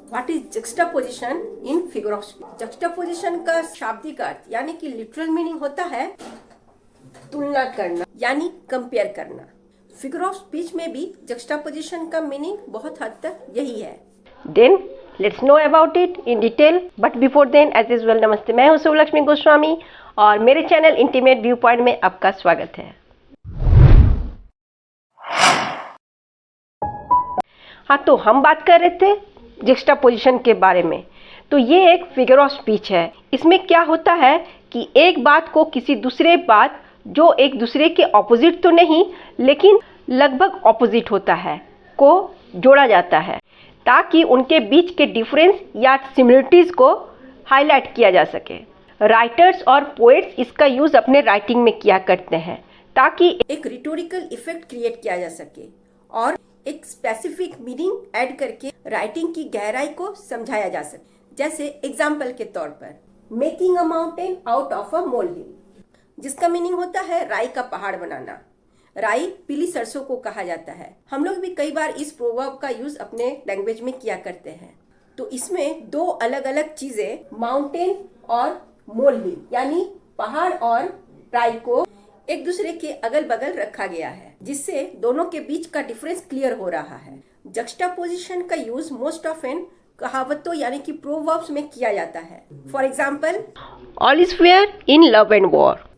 What is juxtaposition in figure of speech. Juxtaposition का शाब्दिक अर्थ यानी कि लिटरल मीनिंग होता है तुलना करना यानी कंपेयर करना। फिगर ऑफ स्पीच में भी जक्स्टापोजिशन का मीनिंग बहुत हद तक यही है। Then let's know about it in detail, but before then as usual नमस्ते, मैं हूं सुलक्ष्मी गोस्वामी और मेरे चैनल इंटीमेट व्यू पॉइंट में आपका स्वागत है। हाँ, तो हम बात कर रहे थे जक्स्टापोजिशन के बारे में। तो ये एक फिगर ऑफ स्पीच है। इसमें क्या होता है कि एक बात को किसी दूसरे बात जो एक दूसरे के ऑपोजिट तो नहीं लेकिन लगभग ऑपोजिट होता है को जोड़ा जाता है ताकि उनके बीच के डिफरेंस या सिमिलरिटीज को हाईलाइट किया जा सके। राइटर्स और पोएट्स इसका यूज अपने राइटिंग में किया करते हैं ताकि एक रिटोरिकल इफेक्ट क्रिएट किया जा सके और एक स्पेसिफिक मीनिंग ऐड करके राइटिंग की गहराई को समझाया जा सके। जैसे एग्जाम्पल के तौर पर making a mountain out of a molehill, जिसका मीनिंग होता है राई का पहाड़ बनाना। राई पीली सरसों को कहा जाता है। हम लोग भी कई बार इस प्रोवर्ब का यूज अपने लैंग्वेज में किया करते हैं। तो इसमें दो अलग अलग चीजें माउंटेन और मोल हिल यानी पहाड़ और राई को एक दूसरे के अगल बगल रखा गया है, जिससे दोनों के बीच का डिफरेंस क्लियर हो रहा है। जक्स्टापोजिशन का यूज मोस्ट ऑफन कहावतों यानी कि प्रोवर्ब्स में किया जाता है। For example, all is fair in love and war.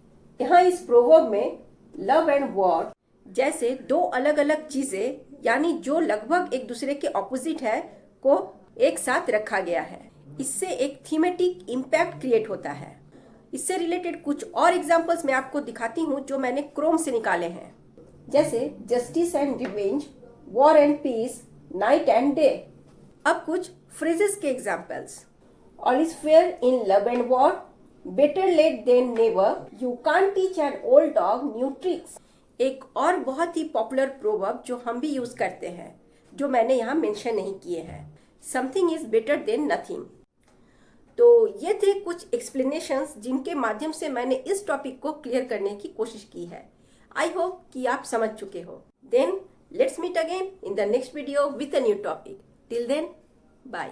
यहाँ इस प्रोवर्ब में लव एंड वॉर जैसे दो अलग अलग चीजें यानी जो लगभग एक दूसरे के ऑपोजिट है को एक साथ रखा गया है। इससे एक थीमेटिक इम्पैक्ट क्रिएट होता है। इससे रिलेटेड कुछ और एग्जांपल्स मैं आपको दिखाती हूँ जो मैंने क्रोम से निकाले हैं। जैसे justice and revenge, war and peace, night and day. अब कुछ फ्रेजेस के examples. All is fair in love and war, better late than never, you can't teach an old dog new tricks. एक और बहुत ही पॉपुलर प्रोवर्ब जो हम भी use करते हैं, जो मैंने यहाँ मेंशन नहीं किए हैं, something is better than nothing. तो ये थे कुछ एक्सप्लेनेशंस जिनके माध्यम से मैंने इस टॉपिक को क्लियर करने की कोशिश की है। आई होप कि आप समझ चुके हो। Then let's meet again in the next video with a new topic. Till then, bye.